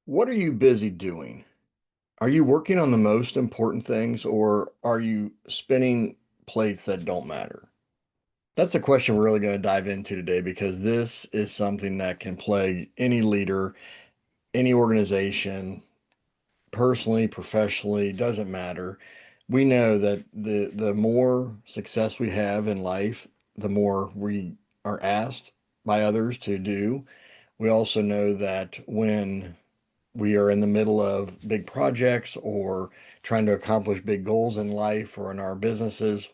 What are you busy doing? Are you working on the most important things or are you spinning plates that don't matter? That's a question we're really going to dive into today because this is something that can plague any leader, any organization, personally, professionally, doesn't matter. We know that the more success we have in life, the more we are asked by others to do. We also know that when we are in the middle of big projects or trying to accomplish big goals in life or in our businesses,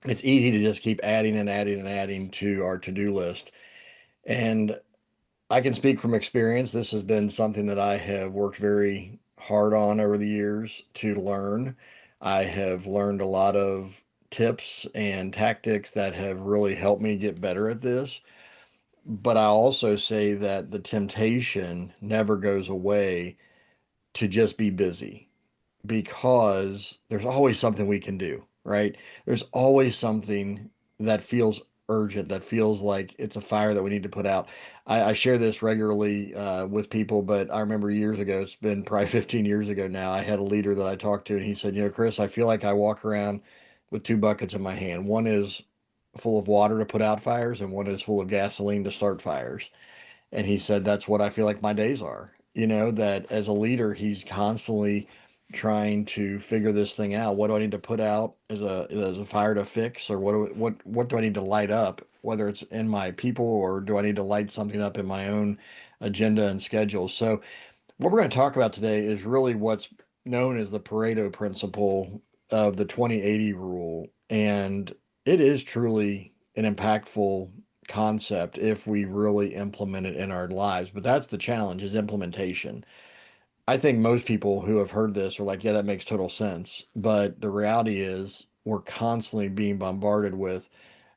it's easy to just keep adding and adding and adding to our to-do list. And I can speak from experience. This has been something that I have worked very hard on over the years to learn. I have learned a lot of tips and tactics that have really helped me get better at this. But I also say that the temptation never goes away to just be busy because there's always something we can do, right? There's always something that feels urgent, that feels like it's a fire that we need to put out. I share this regularly with people, but I remember years ago, it's been probably 15 years ago now, I had a leader that I talked to, and he said, Chris, I feel like I walk around with two buckets in my hand. One is full of water to put out fires, and one is full of gasoline to start fires. And he said, that's what I feel like my days are. That as a leader, he's constantly trying to figure this thing out. What do I need to put out as a fire to fix, or what do I need to light up, whether it's in my people or do I need to light something up in my own agenda and schedule? So what we're going to talk about today is really what's known as the Pareto principle of the 20/80 rule. And it is truly an impactful concept if we really implement it in our lives. But that's the challenge is implementation. I think most people who have heard this are like, yeah, that makes total sense. But the reality is we're constantly being bombarded with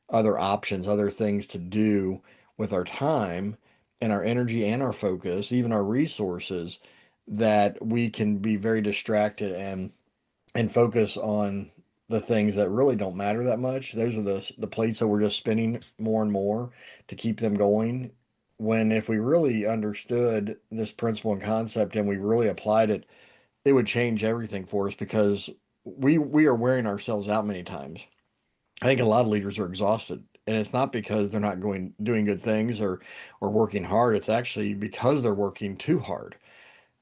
other options, other things to do with our time and our energy and our focus, even our resources, that we can be very distracted and focus on the things that really don't matter that much. Those are the plates that we're just spinning more and more to keep them going. When if we really understood this principle and concept and we really applied it, it would change everything for us because we are wearing ourselves out many times. I think a lot of leaders are exhausted, and it's not because they're not going doing good things or working hard. It's actually because they're working too hard.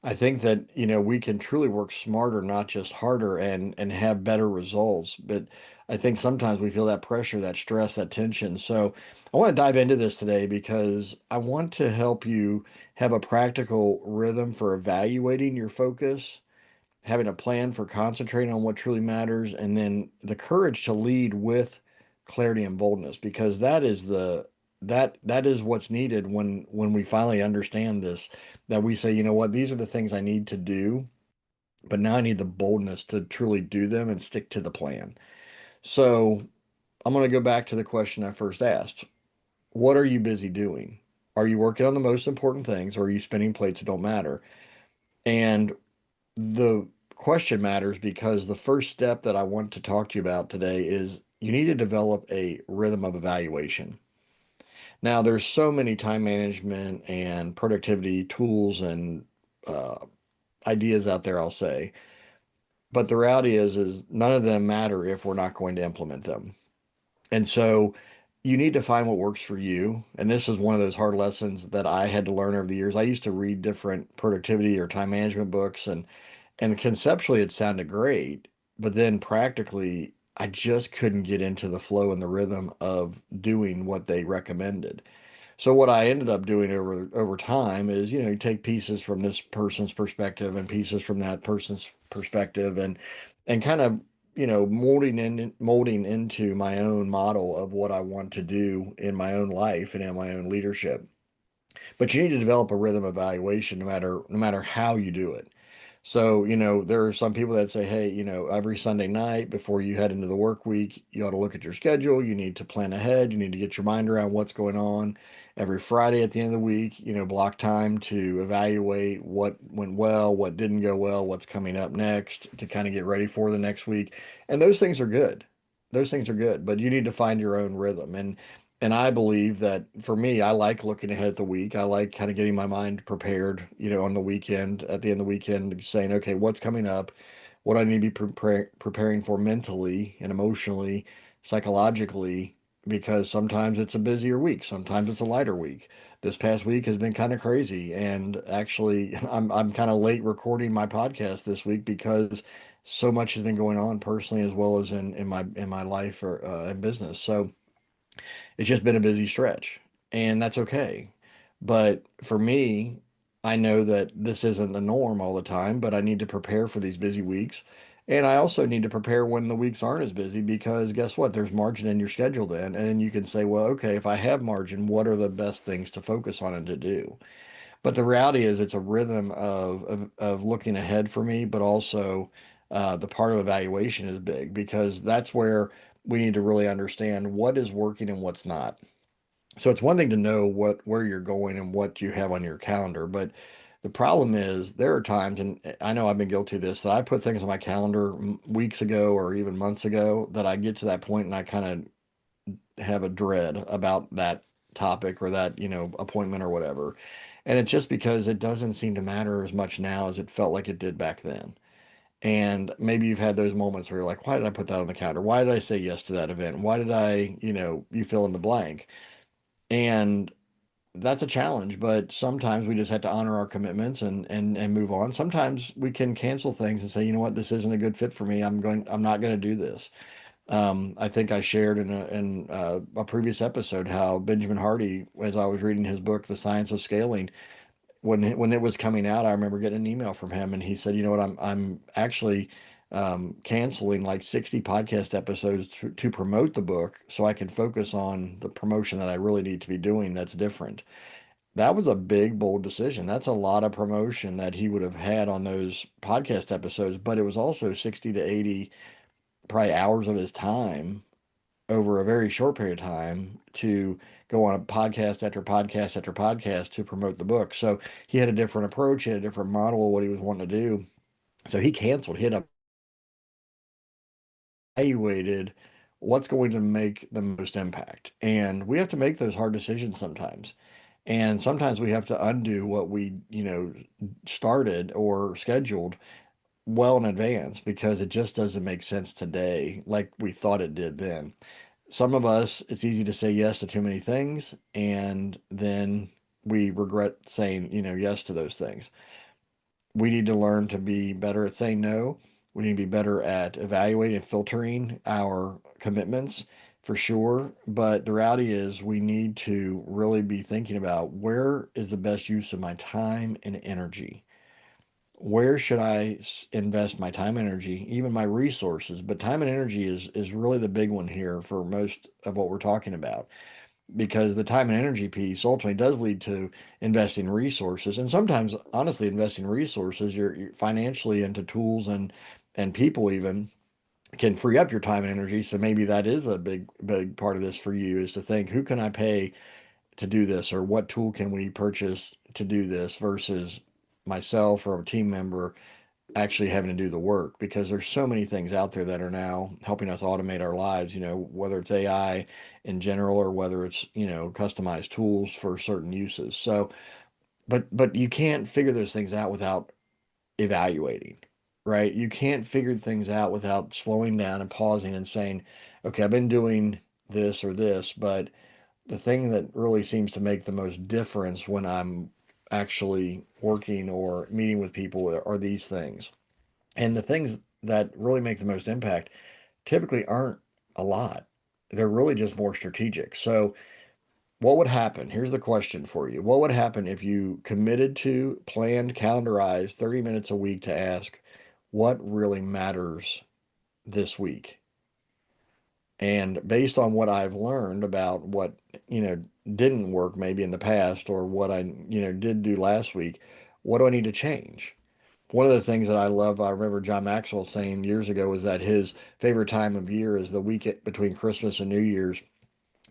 I think that, we can truly work smarter, not just harder and have better results. But I think sometimes we feel that pressure, that stress, that tension. So I want to dive into this today because I want to help you have a practical rhythm for evaluating your focus, having a plan for concentrating on what truly matters, and then the courage to lead with clarity and boldness, because that is what's needed when we finally understand this, that we say, you know what, these are the things I need to do, but now I need the boldness to truly do them and stick to the plan. So I'm going to go back to the question I first asked. What are you busy doing? Are you working on the most important things, or are you spinning plates that don't matter? And the question matters because the first step that I want to talk to you about today is you need to develop a rhythm of evaluation. Now, there's so many time management and productivity tools and uh, ideas out there, I'll say, but the reality is none of them matter if we're not going to implement them. And so you need to find what works for you. And this is one of those hard lessons that I had to learn over the years. I used to read different productivity or time management books, and conceptually, it sounded great, but then practically, I just couldn't get into the flow and the rhythm of doing what they recommended. So what I ended up doing over time is, you take pieces from this person's perspective and pieces from that person's perspective, and kind of, molding into my own model of what I want to do in my own life and in my own leadership. But you need to develop a rhythm evaluation no matter how you do it. So, there are some people that say, hey, every Sunday night before you head into the work week, you ought to look at your schedule. You need to plan ahead. You need to get your mind around what's going on. Every Friday at the end of the week, block time to evaluate what went well, what didn't go well, what's coming up next to kind of get ready for the next week. And those things are good. Those things are good, but you need to find your own rhythm. And I believe that for me, I like looking ahead at the week. I like kind of getting my mind prepared, on the weekend, at the end of the weekend, saying, okay, what's coming up? What I need to be preparing for mentally and emotionally, psychologically, because sometimes it's a busier week, sometimes it's a lighter week. This past week has been kind of crazy, and actually, I'm kind of late recording my podcast this week because so much has been going on personally as well as in my life or and business. So it's just been a busy stretch, and that's okay. But for me, I know that this isn't the norm all the time, but I need to prepare for these busy weeks. And I also need to prepare when the weeks aren't as busy because guess what? There's margin in your schedule then. And then you can say, well, okay, if I have margin, what are the best things to focus on and to do? But the reality is, it's a rhythm of looking ahead for me, but also the part of evaluation is big because that's where we need to really understand what is working and what's not. So it's one thing to know where you're going and what you have on your calendar, but the problem is there are times, and I know I've been guilty of this, that I put things on my calendar weeks ago or even months ago that I get to that point and I kind of have a dread about that topic or that, appointment or whatever. And it's just because it doesn't seem to matter as much now as it felt like it did back then. And maybe you've had those moments where you're like, why did I put that on the calendar? Why did I say yes to that event? Why did I, you fill in the blank? And that's a challenge, but sometimes we just have to honor our commitments and move on. Sometimes we can cancel things and say, you know what, this isn't a good fit for me. I'm not going to do this. I think I shared in a previous episode how Benjamin Hardy, as I was reading his book, The Science of Scaling, when it was coming out, I remember getting an email from him, and he said, "You know what? I'm actually canceling like 60 podcast episodes to promote the book, so I can focus on the promotion that I really need to be doing. That's different." That was a big, bold decision. That's a lot of promotion that he would have had on those podcast episodes, but it was also 60 to 80 probably hours of his time over a very short period of time to go on a podcast after podcast after podcast to promote the book. So he had a different approach, he had a different model of what he was wanting to do. So he canceled, he had evaluated what's going to make the most impact. And we have to make those hard decisions sometimes. And sometimes we have to undo what we, started or scheduled well in advance because it just doesn't make sense today like we thought it did then. Some of us, it's easy to say yes to too many things, and then we regret saying, yes to those things. We need to learn to be better at saying no. We need to be better at evaluating and filtering our commitments for sure. But the reality is, we need to really be thinking about where is the best use of my time and energy. Where should I invest my time and energy, even my resources? But time and energy is really the big one here for most of what we're talking about, because the time and energy piece ultimately does lead to investing resources, and sometimes, honestly, investing resources, you're financially into tools and people even can free up your time and energy. So maybe that is a big part of this for you is to think, who can I pay to do this, or what tool can we purchase to do this versus myself or a team member actually having to do the work, because there's so many things out there that are now helping us automate our lives, whether it's AI in general or whether it's, customized tools for certain uses. So, but you can't figure those things out without evaluating, right? You can't figure things out without slowing down and pausing and saying, okay, I've been doing this or this, but the thing that really seems to make the most difference when I'm actually working or meeting with people are these things. And the things that really make the most impact typically aren't a lot. They're really just more strategic. So, what would happen? Here's the question for you. What would happen if you committed to, planned, calendarized 30 minutes a week to ask what really matters this week? And based on what I've learned about what, you know, didn't work maybe in the past or what I, did do last week, what do I need to change? One of the things that I love, I remember John Maxwell saying years ago, was that his favorite time of year is the week between Christmas and New Year's,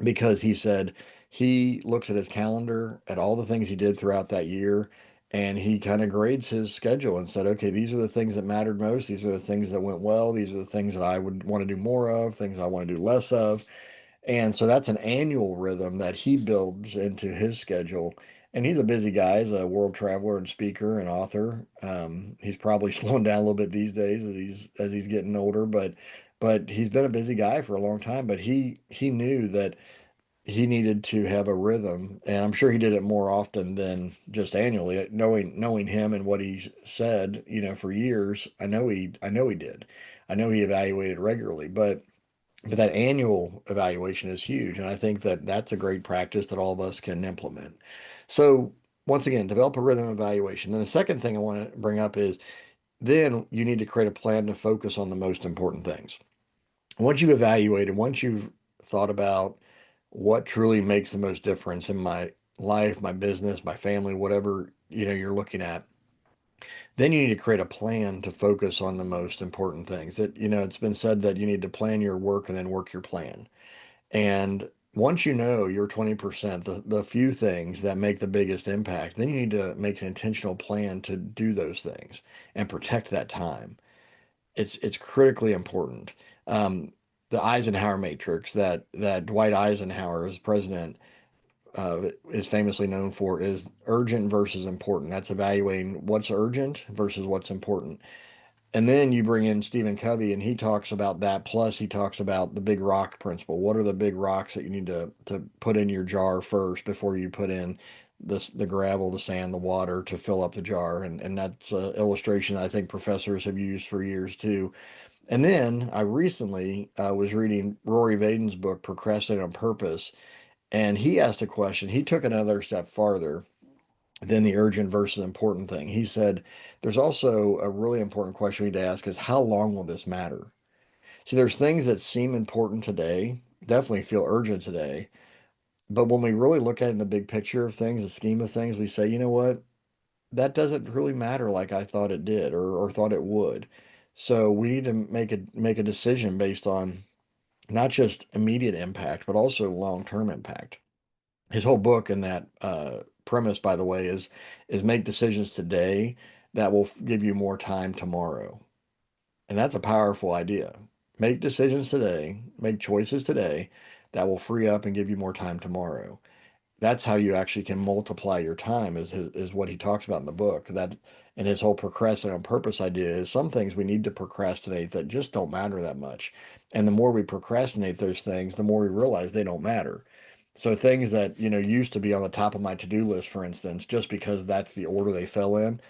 because he said he looks at his calendar, at all the things he did throughout that year, and he kind of grades his schedule and said, okay, these are the things that mattered most. These are the things that went well. These are the things that I would want to do more of, things I want to do less of. And so that's an annual rhythm that he builds into his schedule. And he's a busy guy. He's a world traveler and speaker and author. He's probably slowing down a little bit these days as he's getting older, but he's been a busy guy for a long time. But he knew that he needed to have a rhythm, and I'm sure he did it more often than just annually. Knowing him and what he said, for years, I know he did. I know he evaluated regularly, but that annual evaluation is huge, and I think that that's a great practice that all of us can implement. So once again, develop a rhythm evaluation. And the second thing I want to bring up is then you need to create a plan to focus on the most important things. Once you've evaluated, once you've thought about what truly makes the most difference in my life, my business, my family, whatever, you're looking at, then you need to create a plan to focus on the most important things. It's been said that you need to plan your work and then work your plan. And once you know your 20%, the few things that make the biggest impact, then you need to make an intentional plan to do those things and protect that time. It's critically important. Um, the Eisenhower matrix that Dwight Eisenhower as president is famously known for is urgent versus important. That's evaluating what's urgent versus what's important. And then you bring in Stephen Covey, and he talks about that. Plus, he talks about the big rock principle. What are the big rocks that you need to put in your jar first before you put in the gravel, the sand, the water to fill up the jar? And that's an illustration I think professors have used for years too. And then I recently was reading Rory Vaden's book, Procrastinate on Purpose, and he asked a question. He took another step farther than the urgent versus important thing. He said, there's also a really important question we need to ask is how long will this matter? See, there's things that seem important today, definitely feel urgent today. But when we really look at it in the big picture of things, the scheme of things, we say, you know what? That doesn't really matter like I thought it did or thought it would. So we need to make a decision based on not just immediate impact, but also long-term impact. His whole book and that premise, by the way, is make decisions today that will give you more time tomorrow. And that's a powerful idea. Make decisions today, make choices today that will free up and give you more time tomorrow. That's how you actually can multiply your time is what he talks about in the book. That and his whole procrastinate on purpose idea is some things we need to procrastinate that just don't matter that much. And the more we procrastinate those things, the more we realize they don't matter. So things that, used to be on the top of my to-do list, for instance, just because that's the order they fell in,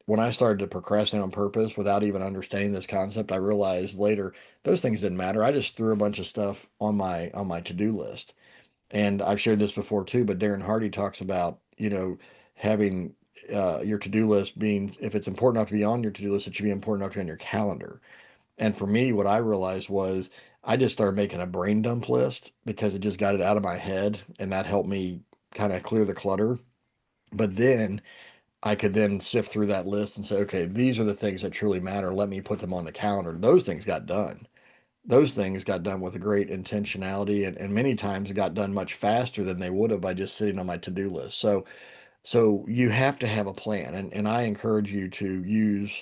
when I started to procrastinate on purpose without even understanding this concept, I realized later those things didn't matter. I just threw a bunch of stuff on my to-do list. And I've shared this before too, but Darren Hardy talks about, having your to-do list being, if it's important enough to be on your to-do list, it should be important enough to be on your calendar. And for me, what I realized was I just started making a brain dump list because it just got it out of my head, and that helped me kind of clear the clutter. But then I could then sift through that list and say, okay, these are the things that truly matter. Let me put them on the calendar. Those things got done. Those things got done with a great intentionality, and many times got done much faster than they would have by just sitting on my to-do list. So you have to have a plan, and I encourage you to use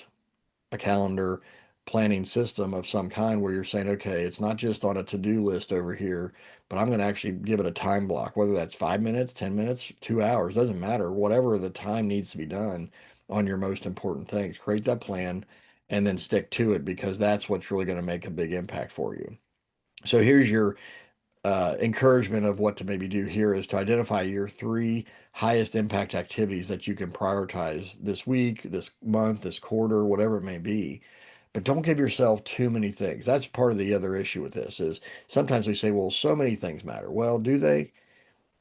a calendar planning system of some kind where you're saying, okay, it's not just on a to-do list over here, but I'm going to actually give it a time block, whether that's 5 minutes, 10 minutes, 2 hours, doesn't matter. Whatever the time needs to be done on your most important things, create that plan and then stick to it because that's what's really going to make a big impact for you. So here's your encouragement of what to maybe do here is to identify your three highest impact activities that you can prioritize this week, this month, this quarter, whatever it may be. But don't give yourself too many things. That's part of the other issue with this is sometimes we say, well, so many things matter. Well, do they?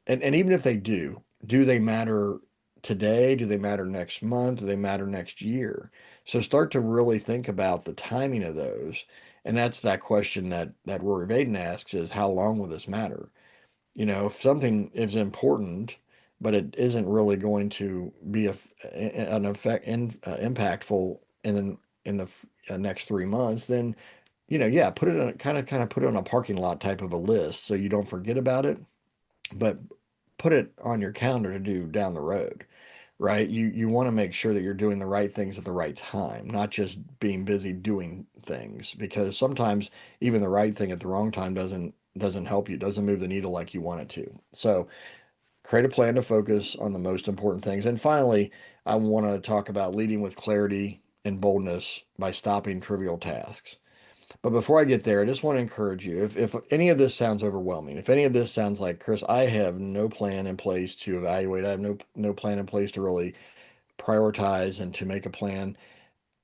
And even if they do they matter today? Do they matter next month? Do they matter next year? So start to really think about the timing of those. And that's that question that Rory Vaden asks is how long will this matter? If something is important, but it isn't really going to be an impactful in the next 3 months, then yeah, put it on kind of put it on a parking lot type of a list so you don't forget about it, but put it on your calendar to do down the road, right? You want to make sure that you're doing the right things at the right time, not just being busy doing things, because sometimes even the right thing at the wrong time doesn't help you, doesn't move the needle like you want it to. So create a plan to focus on the most important things. And finally, I want to talk about leading with clarity and boldness by stopping trivial tasks. But before I get there, I just want to encourage you. If any of this sounds overwhelming, if any of this sounds like, Chris, I have no plan in place to evaluate, I have no plan in place to really prioritize and to make a plan,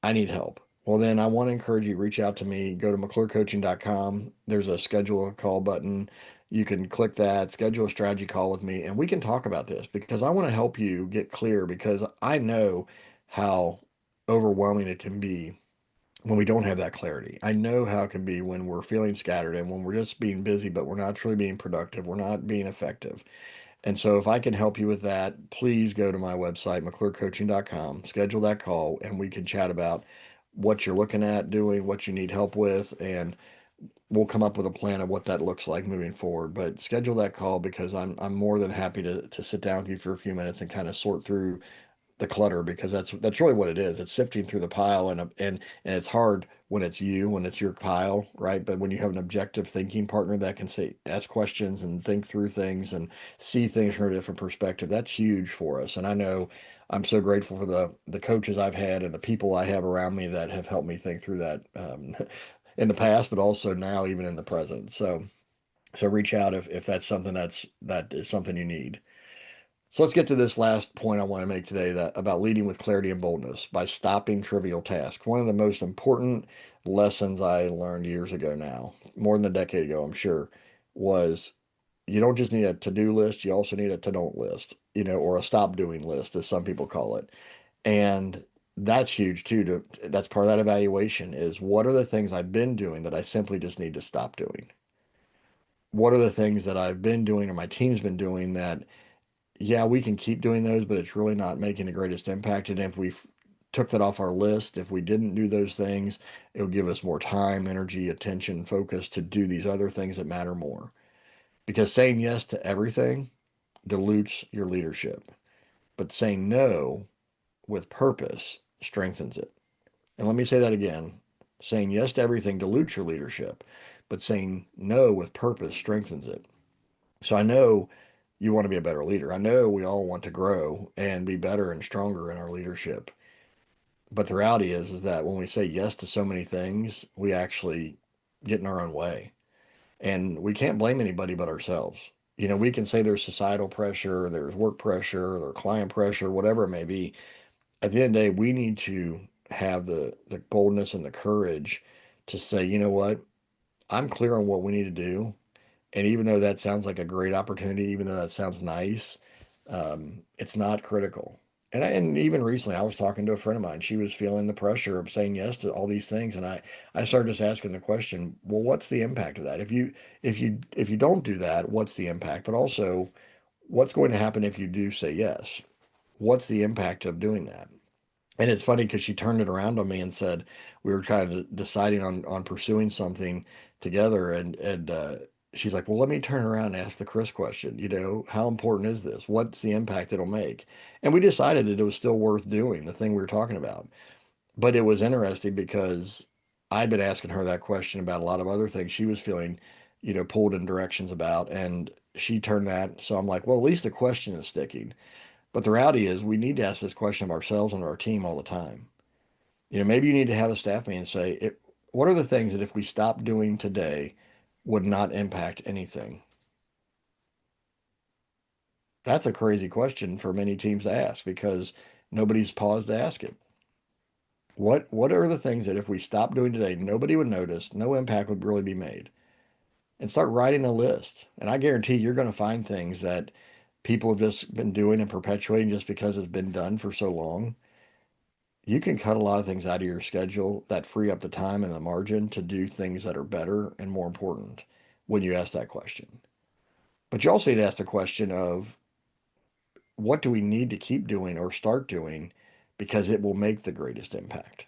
I need help. Well, then I want to encourage you, reach out to me, go to McClureCoaching.com. There's a schedule a call button. You can click that, schedule a strategy call with me, and we can talk about this because I want to help you get clear because I know how overwhelming it can be when we don't have that clarity. I know how it can be when we're feeling scattered and when we're just being busy, but we're not truly being productive. We're not being effective. And so if I can help you with that, please go to my website, McClureCoaching.com, schedule that call, and we can chat about what you're looking at doing, what you need help with, and we'll come up with a plan of what that looks like moving forward. But schedule that call because I'm more than happy to sit down with you for a few minutes and kind of sort through the clutter because that's really what it is. It's sifting through the pile and it's hard when it's your pile, right? But when you have an objective thinking partner that can say ask questions and think through things and see things from a different perspective, that's huge for us. And I know I'm so grateful for the coaches I've had and the people I have around me that have helped me think through that in the past, but also now even in the present. So reach out if that's something that is something you need. So let's get to this last point I want to make today that about leading with clarity and boldness by stopping trivial tasks. One of the most important lessons I learned years ago now, more than a decade ago, I'm sure, was you don't just need a to-do list, you also need a to-don't list, or a stop doing list, as some people call it. And that's huge too. That's part of that evaluation is what are the things I've been doing that I simply just need to stop doing? What are the things that I've been doing or my team's been doing that yeah, we can keep doing those, but it's really not making the greatest impact. And if we took that off our list, if we didn't do those things, it would give us more time, energy, attention, focus to do these other things that matter more. Because saying yes to everything dilutes your leadership, but saying no with purpose strengthens it. And let me say that again. Saying yes to everything dilutes your leadership, but saying no with purpose strengthens it. So I know you want to be a better leader. I know we all want to grow and be better and stronger in our leadership. But the reality is that when we say yes to so many things, we actually get in our own way. And we can't blame anybody but ourselves. We can say there's societal pressure, there's work pressure, there's client pressure, whatever it may be. At the end of the day, we need to have the boldness and the courage to say, you know what, I'm clear on what we need to do. And even though that sounds like a great opportunity, even though that sounds nice, it's not critical. And even recently, I was talking to a friend of mine. She was feeling the pressure of saying yes to all these things, and I started just asking the question, well, what's the impact of that? If you don't do that, what's the impact? But also, what's going to happen if you do say yes? What's the impact of doing that? And it's funny because she turned it around on me and said we were kind of deciding on pursuing something together, and she's like, "Well, let me turn around and ask the Chris question. How important is this? What's the impact it'll make?" And we decided that it was still worth doing the thing we were talking about. But it was interesting because I'd been asking her that question about a lot of other things she was feeling, pulled in directions about, and she turned that. So I'm like, well, at least the question is sticking. But the reality is, we need to ask this question of ourselves and our team all the time. Maybe you need to have a staff meeting and say, what are the things that if we stop doing today would not impact anything? That's a crazy question for many teams to ask because nobody's paused to ask it. What are the things that if we stop doing today, nobody would notice, no impact would really be made? And start writing a list. And I guarantee you're going to find things that people have just been doing and perpetuating just because it's been done for so long. You can cut a lot of things out of your schedule that free up the time and the margin to do things that are better and more important when you ask that question. But you also need to ask the question of what do we need to keep doing or start doing because it will make the greatest impact.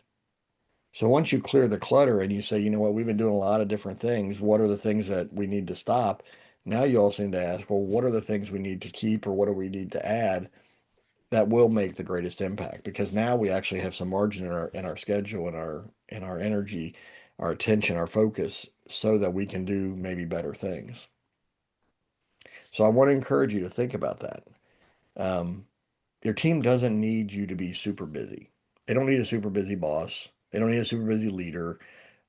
So once you clear the clutter and you say, you know what, we've been doing a lot of different things. What are the things that we need to stop? Now you also need to ask, well, what are the things we need to keep or what do we need to add that will make the greatest impact because now we actually have some margin in our schedule and our energy our attention, our focus, so that we can do maybe better things. So I want to encourage you to think about that. Um, your team doesn't need you to be super busy. They don't need a super busy boss. They don't need a super busy leader.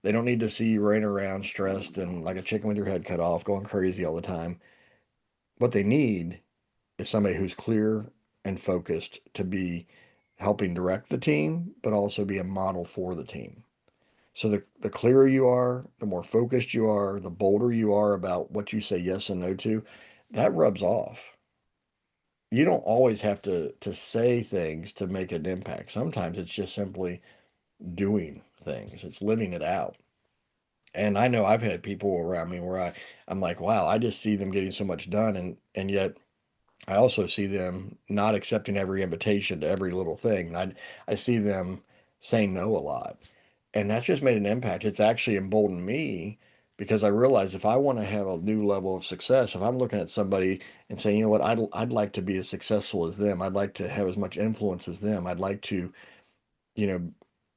They don't need to see you running around stressed and like a chicken with your head cut off, going crazy all the time. What they need is somebody who's clear and focused to be helping direct the team, but also be a model for the team. So the clearer you are, the more focused you are, the bolder you are about what you say yes and no to, that rubs off. You don't always have to say things to make an impact. Sometimes it's just simply doing things. It's living it out. And I know I've had people around me where I'm like, wow, I just see them getting so much done, and yet I also see them not accepting every invitation to every little thing. I see them saying no a lot. And that's just made an impact. It's actually emboldened me because I realize if I want to have a new level of success, if I'm looking at somebody and saying, you know what, I'd like to be as successful as them. I'd like to have as much influence as them. I'd like to, you know,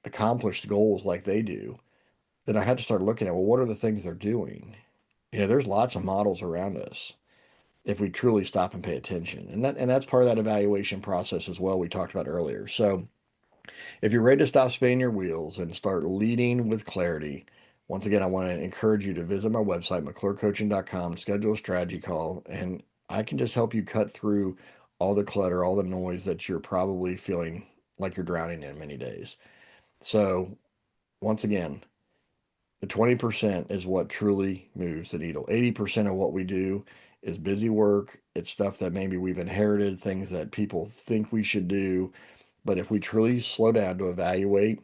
accomplish goals like they do. Then I had to start looking at, well, what are the things they're doing? There's lots of models around us if we truly stop and pay attention. And that's part of that evaluation process as well we talked about earlier. So if you're ready to stop spinning your wheels and start leading with clarity, once again, I want to encourage you to visit my website, McClureCoaching.com, schedule a strategy call, and I can just help you cut through all the clutter, all the noise that you're probably feeling like you're drowning in many days. So once again, the 20% is what truly moves the needle. 80% of what we do is busy work. It's stuff that maybe we've inherited, things that people think we should do. But if we truly slow down to evaluate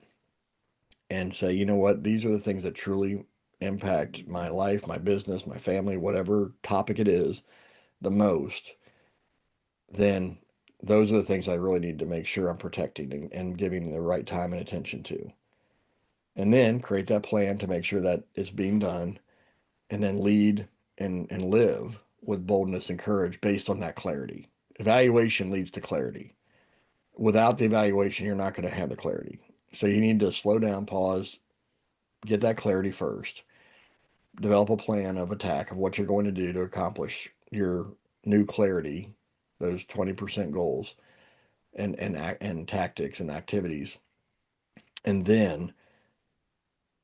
and say, you know what, these are the things that truly impact my life, my business, my family, whatever topic it is, the most, then those are the things I really need to make sure I'm protecting and giving the right time and attention to. And then create that plan to make sure that it's being done and then lead and live with boldness and courage based on that clarity. Evaluation leads to clarity. Without the evaluation, you're not going to have the clarity. So you need to slow down, pause, get that clarity first, develop a plan of attack of what you're going to do to accomplish your new clarity, those 20% goals and tactics and activities, and then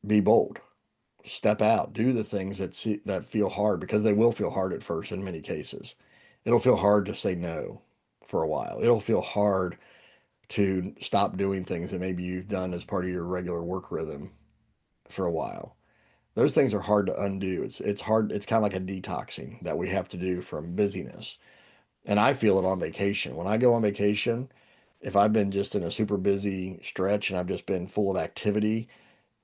be bold. Step out, do the things that feel hard because they will feel hard at first in many cases. It'll feel hard to say no for a while. It'll feel hard to stop doing things that maybe you've done as part of your regular work rhythm for a while. Those things are hard to undo. It's hard. It's kind of like a detoxing that we have to do from busyness. And I feel it on vacation. When I go on vacation, if I've been just in a super busy stretch and I've just been full of activity,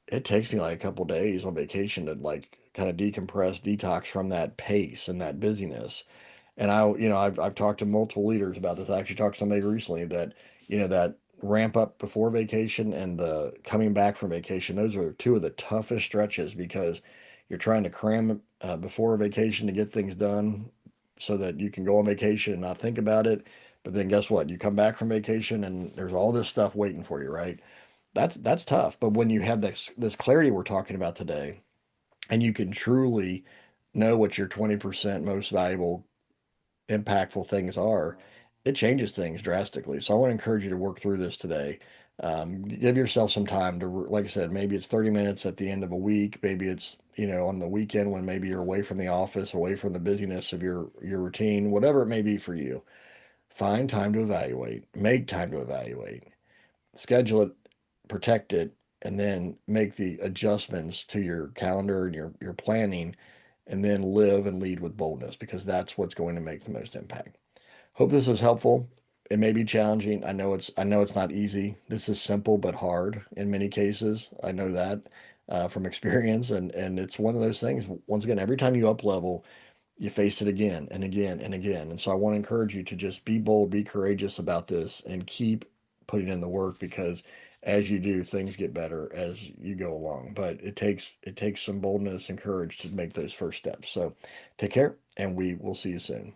it takes me like a couple days on vacation to like kind of decompress, detox from that pace and that busyness. And I've talked to multiple leaders about this. I actually talked to somebody recently that, that ramp up before vacation and the coming back from vacation. Those are two of the toughest stretches because you're trying to cram before a vacation to get things done so that you can go on vacation and not think about it. But then guess what? You come back from vacation and there's all this stuff waiting for you, right? That's tough. But when you have this clarity we're talking about today, and you can truly know what your 20% most valuable impactful things are, it changes things drastically. So I want to encourage you to work through this today. Give yourself some time to, like I said, maybe it's 30 minutes at the end of a week. Maybe it's, on the weekend when maybe you're away from the office, away from the busyness of your routine, whatever it may be for you. Find time to evaluate, make time to evaluate, schedule it, protect it, and then make the adjustments to your calendar and your planning, and then live and lead with boldness because that's what's going to make the most impact. Hope this is helpful. It may be challenging. I know it's not easy. This is simple but hard in many cases. I know that from experience, and it's one of those things. Once again, every time you up level, you face it again and again and again. And so I want to encourage you to just be bold, be courageous about this, and keep putting in the work because as you do, things get better as you go along. But it takes some boldness and courage to make those first steps. So take care, and we will see you soon.